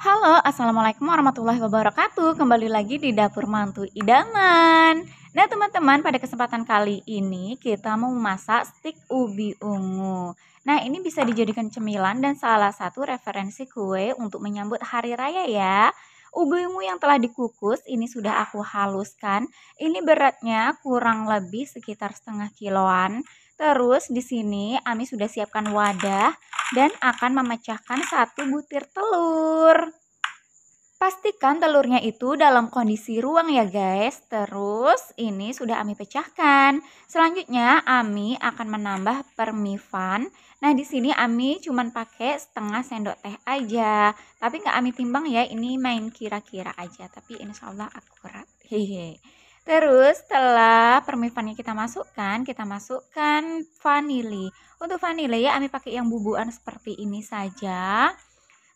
Halo, assalamualaikum warahmatullahi wabarakatuh. Kembali lagi di dapur mantu idaman. Nah, teman-teman, pada kesempatan kali ini kita mau memasak stik ubi ungu. Nah, ini bisa dijadikan cemilan dan salah satu referensi kue untuk menyambut hari raya ya. Ubi ungu yang telah dikukus ini sudah aku haluskan. Ini beratnya kurang lebih sekitar setengah kiloan. Terus di sini Ami sudah siapkan wadah dan akan memecahkan satu butir telur. Pastikan telurnya itu dalam kondisi ruang ya guys. Terus ini sudah Ami pecahkan. Selanjutnya Ami akan menambah permifan. Nah di sini Ami cuman pakai setengah sendok teh aja. Tapi nggak Ami timbang ya. Ini main kira-kira aja. Tapi insya Allah akurat. Hehe. Terus setelah permifannya kita masukkan vanili. Untuk vanili ya Ami pakai yang bubuan seperti ini saja.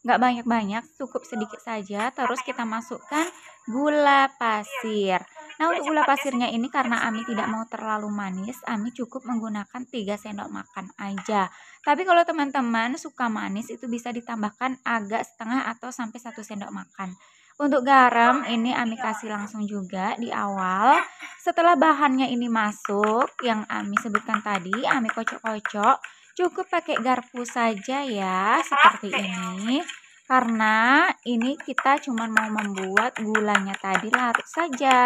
Nggak banyak-banyak, cukup sedikit saja. Terus kita masukkan gula pasir. Nah, untuk gula pasirnya ini karena Ami tidak mau terlalu manis, Ami cukup menggunakan 3 sendok makan aja. Tapi kalau teman-teman suka manis itu bisa ditambahkan agak setengah atau sampai 1 sendok makan. Untuk garam ini Ami kasih langsung juga di awal. Setelah bahannya ini masuk yang Ami sebutkan tadi, Ami kocok-kocok. Cukup pakai garpu saja ya, seperti ini. Karena ini kita cuma mau membuat gulanya tadi larut saja.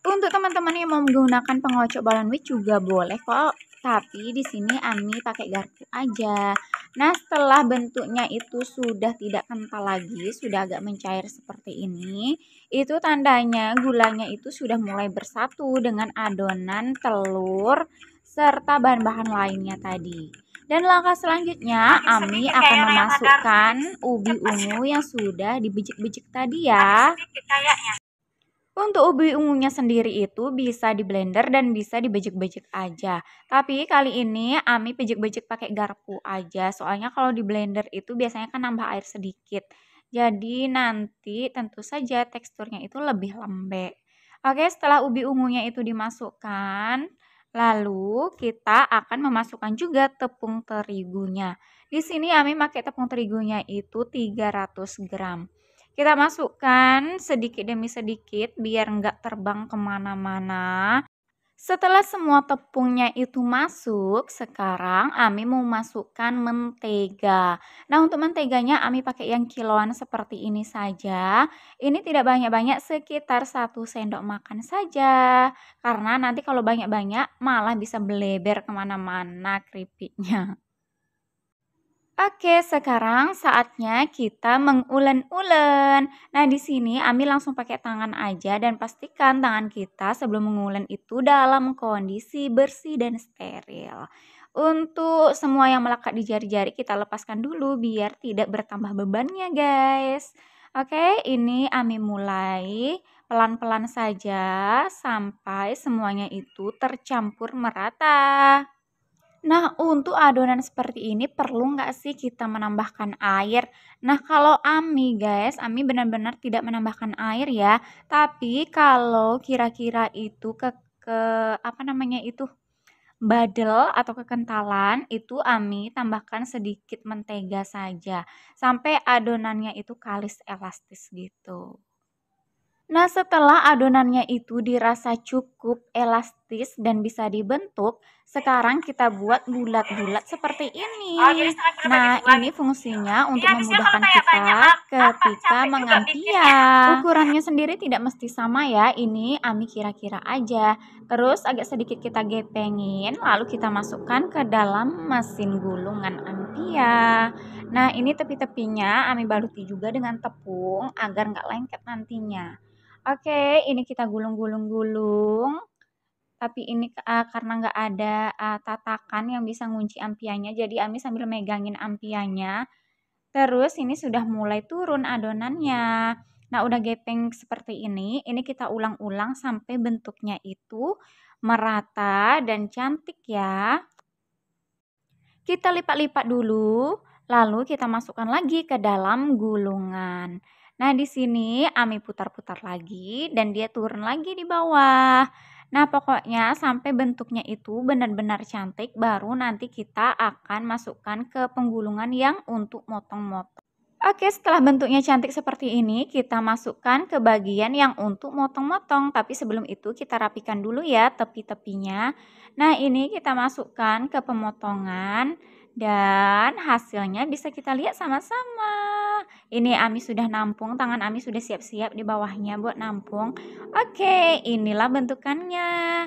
Untuk teman-teman yang mau menggunakan pengocok balon wheat juga boleh kok. Tapi di sini Ami pakai garpu aja. Nah, setelah bentuknya itu sudah tidak kental lagi, sudah agak mencair seperti ini, itu tandanya gulanya itu sudah mulai bersatu dengan adonan telur serta bahan-bahan lainnya tadi. Dan langkah selanjutnya, Ami akan memasukkan ubi ungu yang sudah dibejek-bejek tadi ya. Untuk ubi ungunya sendiri itu bisa di blender dan bisa dibejek-bejek aja. Tapi kali ini Ami bejek-bejek pakai garpu aja. Soalnya kalau di blender itu biasanya kan nambah air sedikit. Jadi nanti tentu saja teksturnya itu lebih lembek. Oke, setelah ubi ungunya itu dimasukkan, lalu kita akan memasukkan juga tepung terigunya. Di sini Ami pakai tepung terigunya itu 300 gram. Kita masukkan sedikit demi sedikit biar nggak terbang kemana-mana. Setelah semua tepungnya itu masuk, sekarang Ami mau masukkan mentega. Nah, untuk menteganya Ami pakai yang kiloan seperti ini saja. Ini tidak banyak-banyak, sekitar 1 sendok makan saja. Karena nanti kalau banyak-banyak malah bisa beleber kemana-mana keripiknya. Oke, sekarang saatnya kita mengulen-ulen. Nah, di sini Ami langsung pakai tangan aja dan pastikan tangan kita sebelum mengulen itu dalam kondisi bersih dan steril. Untuk semua yang melekat di jari-jari kita lepaskan dulu biar tidak bertambah bebannya, guys. Oke, ini Ami mulai pelan-pelan saja sampai semuanya itu tercampur merata. Nah, untuk adonan seperti ini perlu nggak sih kita menambahkan air? Nah, kalau Ami guys, Ami benar-benar tidak menambahkan air ya. Tapi kalau kira-kira itu ke apa namanya itu badel atau kekentalan itu Ami tambahkan sedikit mentega saja sampai adonannya itu kalis elastis gitu. Nah, setelah adonannya itu dirasa cukup elastis dan bisa dibentuk, sekarang kita buat bulat-bulat seperti ini. Nah, ini fungsinya untuk memudahkan kita ketika mengampiak. Ukurannya sendiri tidak mesti sama ya, ini Ami kira-kira aja. Terus agak sedikit kita gepengin, lalu kita masukkan ke dalam mesin gulungan ampia. Nah, ini tepi-tepinya Ami baluti juga dengan tepung agar nggak lengket nantinya. Oke, ini kita gulung-gulung-gulung, tapi ini, karena nggak ada, tatakan yang bisa ngunci ampianya, jadi Ami sambil megangin ampianya. Terus ini sudah mulai turun adonannya. Nah, udah gepeng seperti ini kita ulang-ulang sampai bentuknya itu merata dan cantik ya. Kita lipat-lipat dulu, lalu kita masukkan lagi ke dalam gulungan. Nah, di sini Ami putar-putar lagi dan dia turun lagi di bawah. Nah, pokoknya sampai bentuknya itu benar-benar cantik baru nanti kita akan masukkan ke penggulungan yang untuk motong-motong. Oke, setelah bentuknya cantik seperti ini, kita masukkan ke bagian yang untuk motong-motong. Tapi sebelum itu kita rapikan dulu ya tepi-tepinya. Nah, ini kita masukkan ke pemotongan dan hasilnya bisa kita lihat sama-sama. Ini Ami sudah nampung, tangan Ami sudah siap-siap di bawahnya buat nampung. Oke, inilah bentukannya.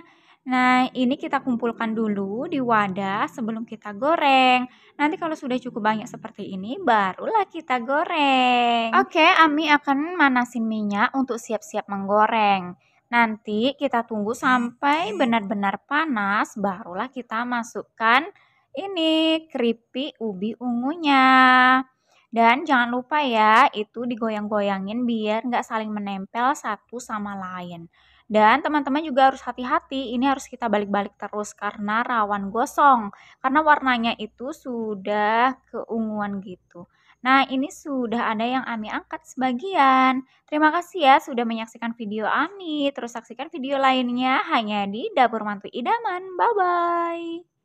Nah, ini kita kumpulkan dulu di wadah sebelum kita goreng. Nanti kalau sudah cukup banyak seperti ini, barulah kita goreng. Oke, Ami akan manasin minyak untuk siap-siap menggoreng. Nanti kita tunggu sampai benar-benar panas, barulah kita masukkan ini keripik ubi ungunya. Dan jangan lupa ya, itu digoyang-goyangin biar nggak saling menempel satu sama lain. Dan teman-teman juga harus hati-hati, ini harus kita balik-balik terus karena rawan gosong. Karena warnanya itu sudah keunguan gitu. Nah, ini sudah ada yang Ami angkat sebagian. Terima kasih ya sudah menyaksikan video Ami. Terus saksikan video lainnya hanya di Dapur Mantu Idaman. Bye-bye.